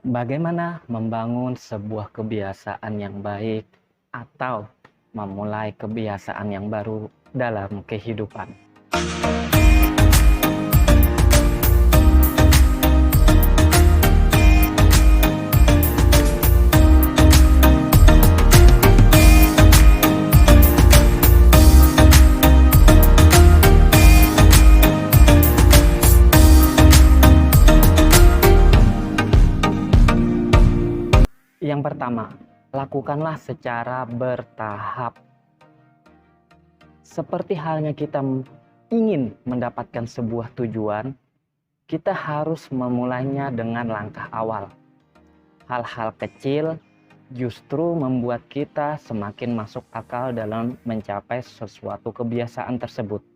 Bagaimana membangun sebuah kebiasaan yang baik atau memulai kebiasaan yang baru dalam kehidupan? Yang pertama, lakukanlah secara bertahap. Seperti halnya kita ingin mendapatkan sebuah tujuan, kita harus memulainya dengan langkah awal. Hal-hal kecil justru membuat kita semakin masuk akal dalam mencapai sesuatu kebiasaan tersebut.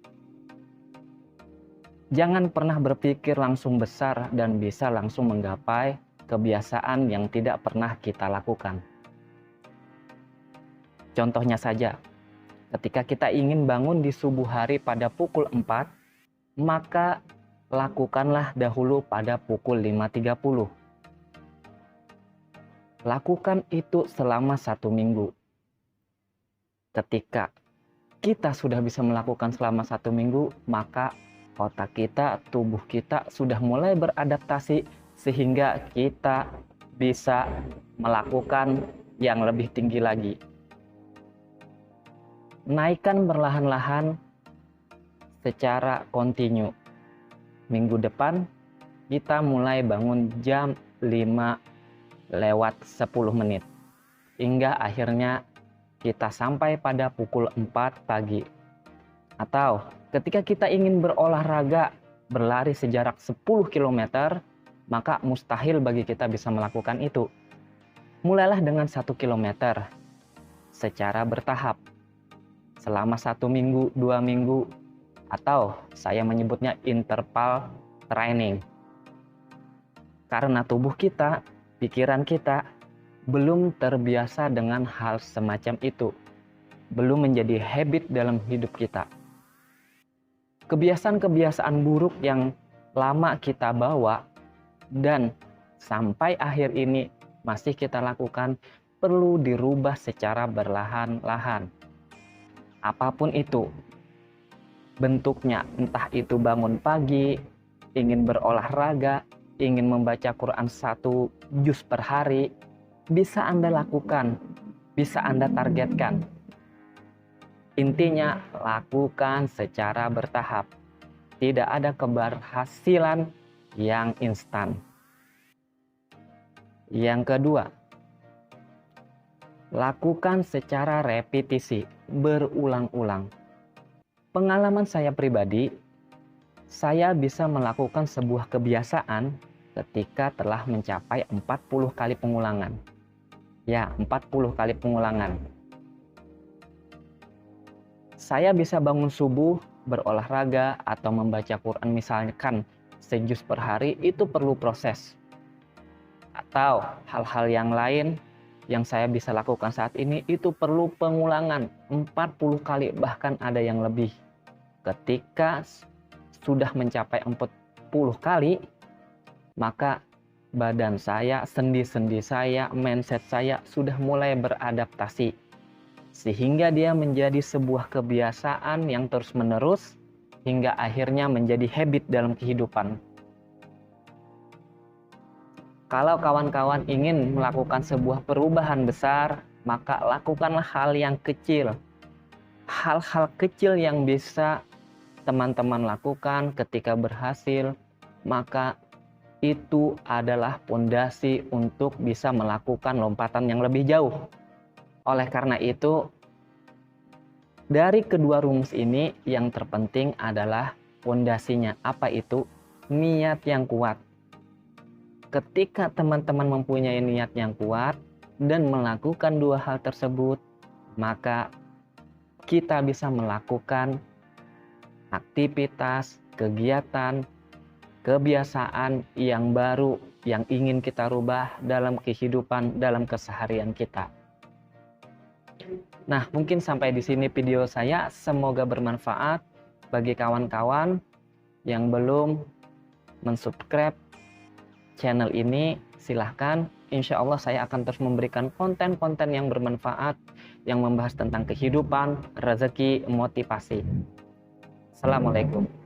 Jangan pernah berpikir langsung besar dan bisa langsung menggapai kebiasaan yang tidak pernah kita lakukan. Contohnya saja, ketika kita ingin bangun di subuh hari pada pukul 4, maka lakukanlah dahulu pada pukul 5.30. Lakukan itu selama 1 minggu. Ketika kita sudah bisa melakukan selama 1 minggu, maka otak kita, tubuh kita sudah mulai beradaptasi sehingga kita bisa melakukan yang lebih tinggi lagi. Naikkan perlahan-lahan secara kontinu. Minggu depan kita mulai bangun jam 5:10 hingga akhirnya kita sampai pada pukul 4 pagi. Atau ketika kita ingin berolahraga, berlari sejarak 10 km, maka mustahil bagi kita bisa melakukan itu. Mulailah dengan 1 km secara bertahap. Selama 1 minggu, 2 minggu, atau saya menyebutnya interval training. Karena tubuh kita, pikiran kita, belum terbiasa dengan hal semacam itu. Belum menjadi habit dalam hidup kita. Kebiasaan-kebiasaan buruk yang lama kita bawa dan sampai akhir ini masih kita lakukan perlu dirubah secara berlahan-lahan. Apapun itu bentuknya, entah itu bangun pagi, ingin berolahraga, ingin membaca Quran 1 juz per hari, bisa Anda lakukan, bisa Anda targetkan. Intinya, lakukan secara bertahap. Tidak ada keberhasilan yang instan. Yang kedua, lakukan secara repetisi, berulang-ulang. Pengalaman saya pribadi, saya bisa melakukan sebuah kebiasaan ketika telah mencapai 40 kali pengulangan. Ya, 40 kali pengulangan. Saya bisa bangun subuh, berolahraga, atau membaca Quran misalkan sejuz per hari, itu perlu proses. Atau hal-hal yang lain yang saya bisa lakukan saat ini itu perlu pengulangan 40 kali, bahkan ada yang lebih. Ketika sudah mencapai 40 kali, maka badan saya, sendi-sendi saya, mindset saya sudah mulai beradaptasi. Sehingga dia menjadi sebuah kebiasaan yang terus-menerus hingga akhirnya menjadi habit dalam kehidupan. Kalau kawan-kawan ingin melakukan sebuah perubahan besar, maka lakukanlah hal yang kecil. Hal-hal kecil yang bisa teman-teman lakukan ketika berhasil, maka itu adalah fondasi untuk bisa melakukan lompatan yang lebih jauh. Oleh karena itu, dari kedua rumus ini yang terpenting adalah fondasinya. Apa itu? Niat yang kuat. Ketika teman-teman mempunyai niat yang kuat dan melakukan dua hal tersebut, maka kita bisa melakukan aktivitas, kegiatan, kebiasaan yang baru yang ingin kita rubah dalam kehidupan, dalam keseharian kita. Nah, mungkin sampai di sini video saya. Semoga bermanfaat bagi kawan-kawan yang belum mensubscribe channel ini, silahkan. Insya Allah saya akan terus memberikan konten-konten yang bermanfaat, yang membahas tentang kehidupan, rezeki, motivasi. Assalamualaikum.